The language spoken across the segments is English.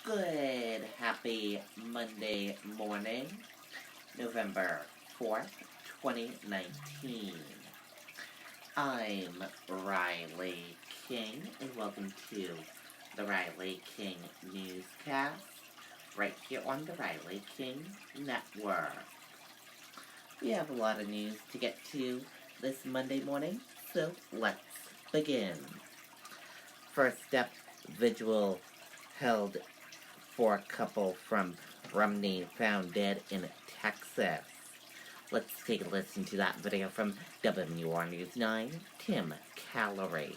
Good, happy Monday morning, November 4th, 2019. I'm Riley King, and welcome to the Riley King Newscast, right here on the Riley King Network. We have a lot of news to get to this Monday morning, so let's begin. First up, vigil held for a couple from Romney found dead in Texas. Let's take a listen to that video from WR News 9, Tim Callery.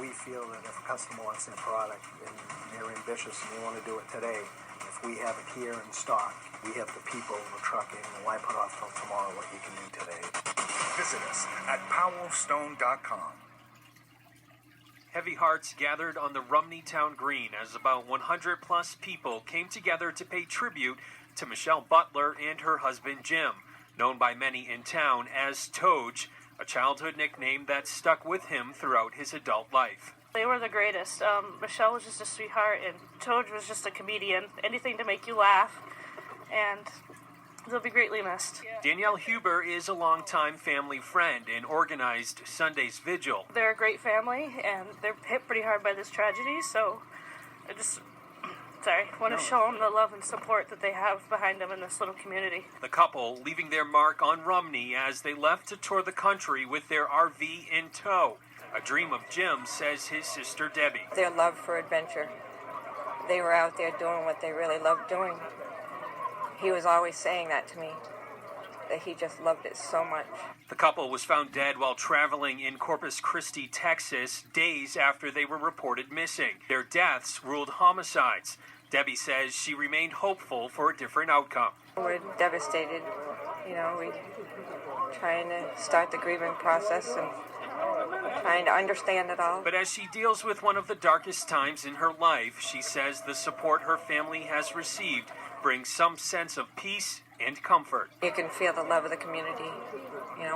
We feel that if a customer wants their product and they're ambitious and they want to do it today, if we have it here in stock, we have the people, the trucking, and why put off till tomorrow what you can do today? Visit us at powellstone.com. Heavy hearts gathered on the Romney Town Green as about 100 plus people came together to pay tribute to Michelle Butler and her husband Jim, known by many in town as Toj, a childhood nickname that stuck with him throughout his adult life. They were the greatest. Michelle was just a sweetheart, and Toj was just a comedian. Anything to make you laugh, and they'll be greatly missed. Danielle Huber is a longtime family friend and organized Sunday's vigil. They're a great family, and they're hit pretty hard by this tragedy, so I want to show them the love and support that they have behind them in this little community. The couple leaving their mark on Romney as they left to tour the country with their RV in tow. A dream of Jim, says his sister Debbie. Their love for adventure. They were out there doing what they really loved doing. He was always saying that to me, that he just loved it so much. The couple was found dead while traveling in Corpus Christi, Texas, days after they were reported missing. Their deaths ruled homicides. Debbie says she remained hopeful for a different outcome. We're devastated. We're trying to start the grieving process and trying to understand it all. But as she deals with one of the darkest times in her life, she says the support her family has received brings some sense of peace and comfort. You can feel the love of the community.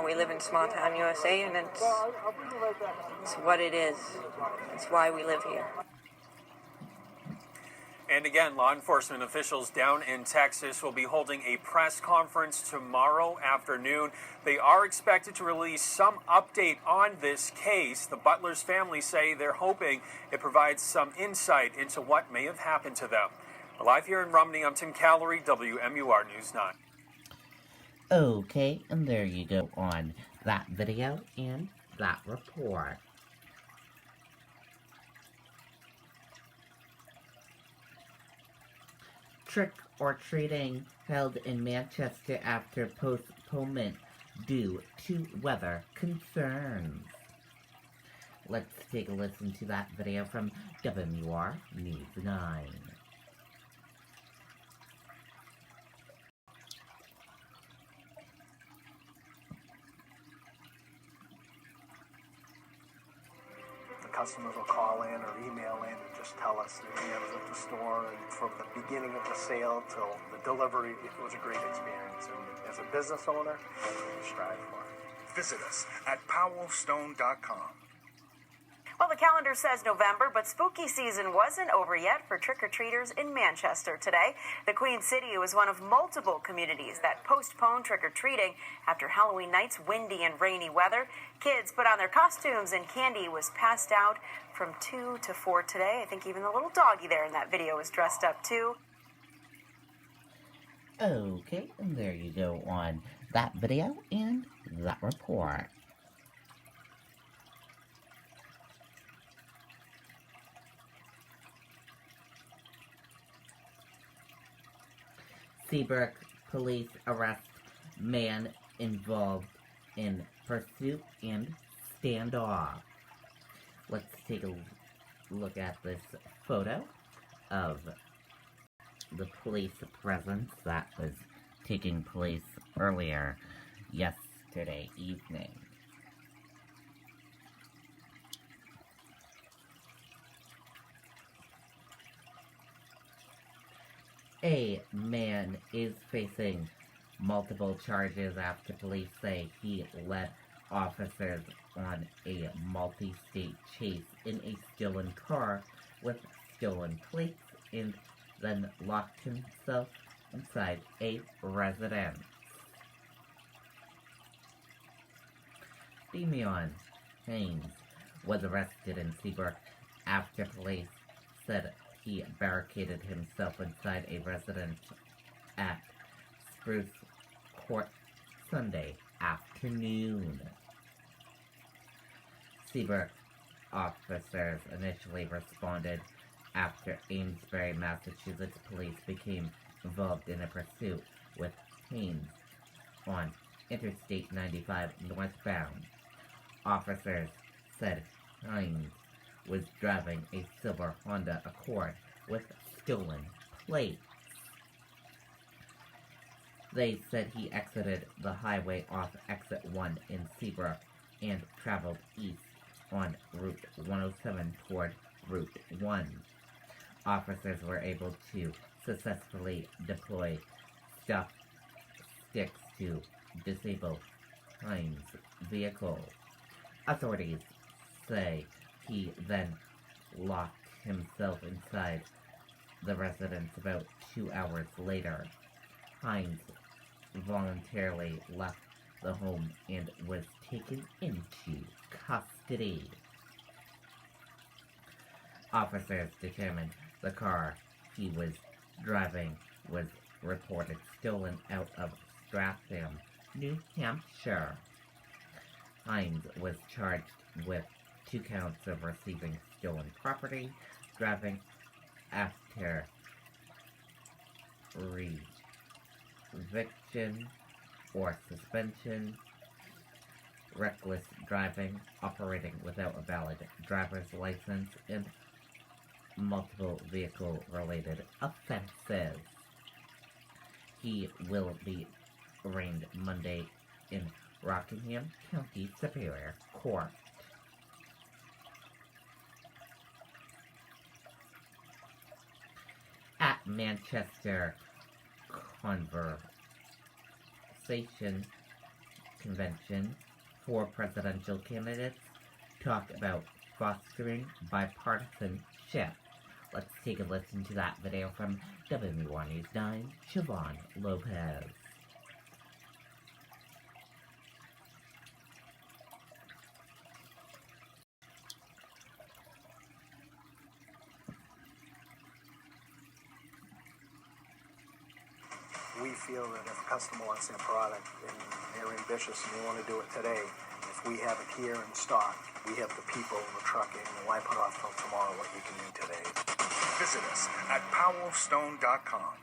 We live in small town USA, and it's what it is. It's why we live here. And again, law enforcement officials down in Texas will be holding a press conference tomorrow afternoon. They are expected to release some update on this case. The Butler's family say they're hoping it provides some insight into what may have happened to them. Live here in Romney, I'm Tim Callery, WMUR News 9. Okay, and there you go on that video and that report. Trick-or-treating held in Manchester after postponement due to weather concerns. Let's take a listen to that video from WMUR News 9. Customers will call in or email in and just tell us that he was at the store, and from the beginning of the sale till the delivery, it was a great experience. And as a business owner, that's what we strive for. Visit us at powellstone.com. Well, the calendar says November, but spooky season wasn't over yet for trick-or-treaters in Manchester today. The Queen City was one of multiple communities that postponed trick-or-treating after Halloween night's windy and rainy weather. Kids put on their costumes and candy was passed out from 2 to 4 today. I think even the little doggy there in that video was dressed up too. Okay, and there you go on that video and that report. Seabrook police arrest man involved in pursuit and standoff. Let's take a look at this photo of the police presence that was taking place earlier yesterday evening. A man is facing multiple charges after police say he led officers on a multi-state chase in a stolen car with stolen plates and then locked himself inside a residence. Damian Haynes was arrested in Seabrook after police said he barricaded himself inside a residence at Spruce Court Sunday afternoon. Seabrook officers initially responded after Amesbury, Massachusetts police became involved in a pursuit with Haynes on Interstate 95 northbound. Officers said Haynes was driving a silver Honda Accord with stolen plates. They said he exited the highway off exit 1 in Seabrook and traveled east on Route 107 toward Route 1. Officers were able to successfully deploy stop sticks to disable Haynes' vehicle. Authorities say he then locked himself inside the residence about 2 hours later. Haynes voluntarily left the home and was taken into custody. Officers determined the car he was driving was reported stolen out of Stratham, New Hampshire. Haynes was charged with 2 counts of receiving stolen property, driving after eviction or suspension, reckless driving, operating without a valid driver's license, and multiple vehicle-related offenses. He will be arraigned Monday in Rockingham County Superior Court. At Manchester Convention, 4 presidential candidates talk about fostering bipartisanship. Let's take a listen to that video from WMUR News 9, Siobhan Lopez. We feel that if a customer wants their product and they're ambitious and they want to do it today, if we have it here in stock, we have the people, the trucking, and why put off till tomorrow what you can do today? Visit us at powellstone.com.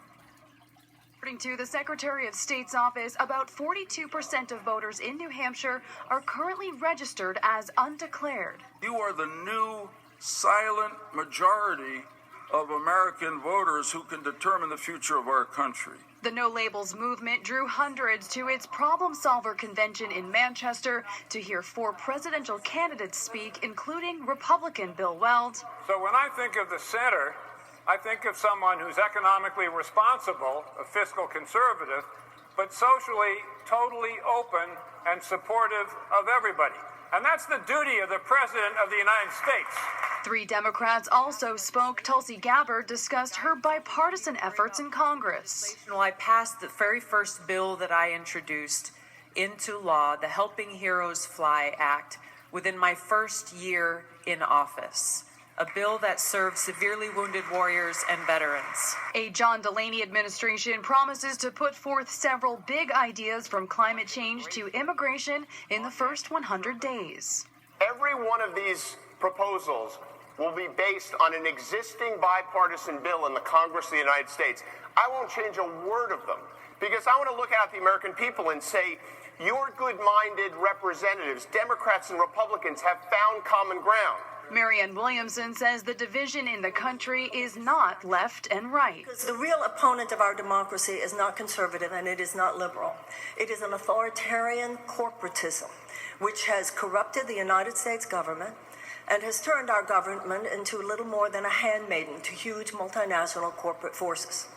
According to the Secretary of State's office, about 42% of voters in New Hampshire are currently registered as undeclared. You are the new silent majority of American voters who can determine the future of our country. The No Labels movement drew hundreds to its Problem Solver convention in Manchester to hear 4 presidential candidates speak, including Republican Bill Weld. So when I think of the center, I think of someone who's economically responsible, a fiscal conservative, but socially totally open and supportive of everybody. And that's the duty of the President of the United States. 3 Democrats also spoke. Tulsi Gabbard discussed her bipartisan efforts in Congress. Well, I passed the very first bill that I introduced into law, the Helping Heroes Fly Act, within my first year in office. A bill that serves severely wounded warriors and veterans. A John Delaney administration promises to put forth several big ideas from climate change to immigration in the first 100 days. Every one of these proposals will be based on an existing bipartisan bill in the Congress of the United States. I won't change a word of them because I want to look at the American people and say, your good-minded representatives, Democrats and Republicans, have found common ground. Marianne Williamson says the division in the country is not left and right. The real opponent of our democracy is not conservative and it is not liberal. It is an authoritarian corporatism which has corrupted the United States government and has turned our government into little more than a handmaiden to huge multinational corporate forces.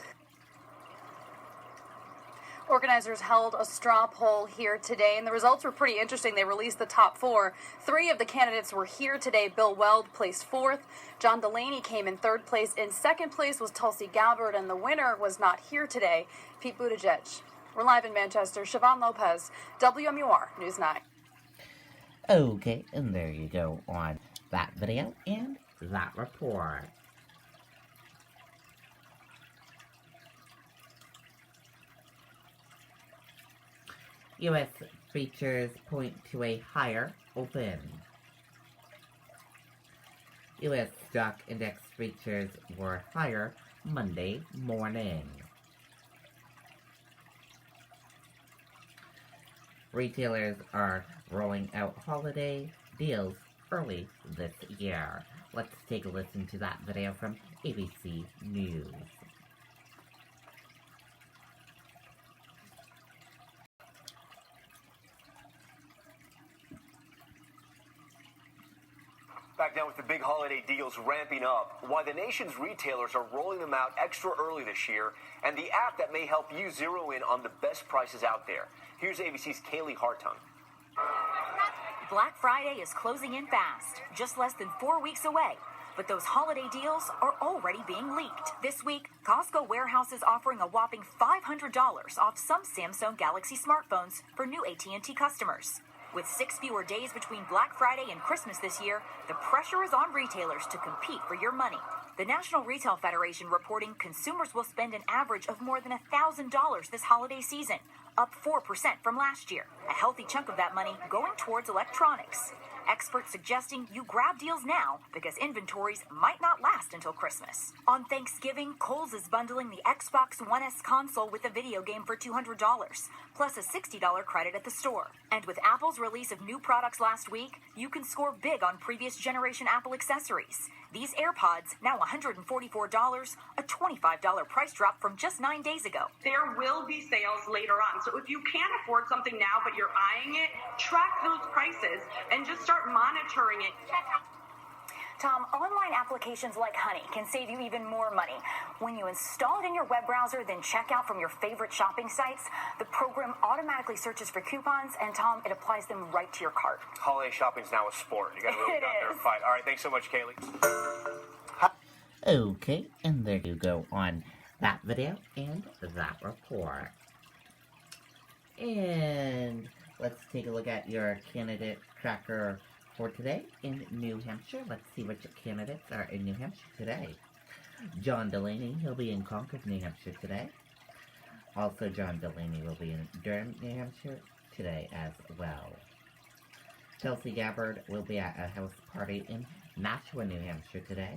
Organizers held a straw poll here today, and the results were pretty interesting. They released the top 4. 3 of the candidates were here today. Bill Weld placed 4th. John Delaney came in 3rd place. In 2nd place was Tulsi Gabbard, and the winner was not here today, Pete Buttigieg. We're live in Manchester. Siobhan Lopez, WMUR News 9. Okay, and there you go on that video and that report. U.S. futures point to a higher open. U.S. stock index futures were higher Monday morning. Retailers are rolling out holiday deals early this year. Let's take a listen to that video from ABC News. Back now with the big holiday deals ramping up, why the nation's retailers are rolling them out extra early this year, and the app that may help you zero in on the best prices out there. Here's ABC's Kaylee Hartung. Black Friday is closing in fast, just less than 4 weeks away. But those holiday deals are already being leaked. This week, Costco Warehouse is offering a whopping $500 off some Samsung Galaxy smartphones for new AT&T customers. With 6 fewer days between Black Friday and Christmas this year, the pressure is on retailers to compete for your money. The National Retail Federation reporting consumers will spend an average of more than $1,000 this holiday season, up 4% from last year. A healthy chunk of that money going towards electronics. Experts suggesting you grab deals now because inventories might not last until Christmas. On Thanksgiving, Kohl's is bundling the Xbox One S console with a video game for $200, plus a $60 credit at the store. And with Apple's release of new products last week, you can score big on previous generation Apple accessories. These AirPods, now $144, a $25 price drop from just 9 days ago. There will be sales later on. So if you can't afford something now, but you're eyeing it, track those prices and just start monitoring it. Tom, online applications like Honey can save you even more money. When you install it in your web browser, then check out from your favorite shopping sites, the program automatically searches for coupons, and Tom, it applies them right to your cart. Holiday shopping's now a sport. You gotta really go out there and fight. All right, thanks so much, Kaylee. Okay, and there you go on that video and that report. And let's take a look at your candidate tracker for today in New Hampshire. Let's see which candidates are in New Hampshire today. John Delaney, he'll be in Concord, New Hampshire today. Also, John Delaney will be in Durham, New Hampshire today as well. Tulsi Gabbard will be at a house party in Nashua, New Hampshire today.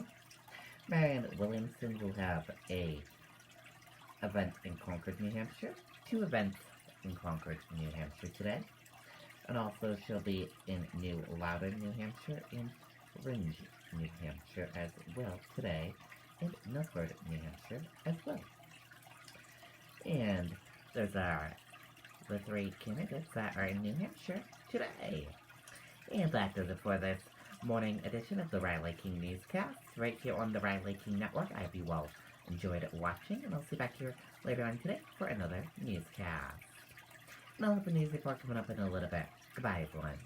Marianne Williamson will have a event in Concord, New Hampshire. 2 events in Concord, New Hampshire today. And also she'll be in New Loudon, New Hampshire, and Ringe, New Hampshire as well today, and Milford, New Hampshire as well. And those are the 3 candidates that are in New Hampshire today. And that does it for this morning edition of the Riley King Newscast, right here on the Riley King Network. I hope you all enjoyed watching, and I'll see you back here later on today for another newscast. And I'll have the news report coming up in a little bit. Goodbye, everyone.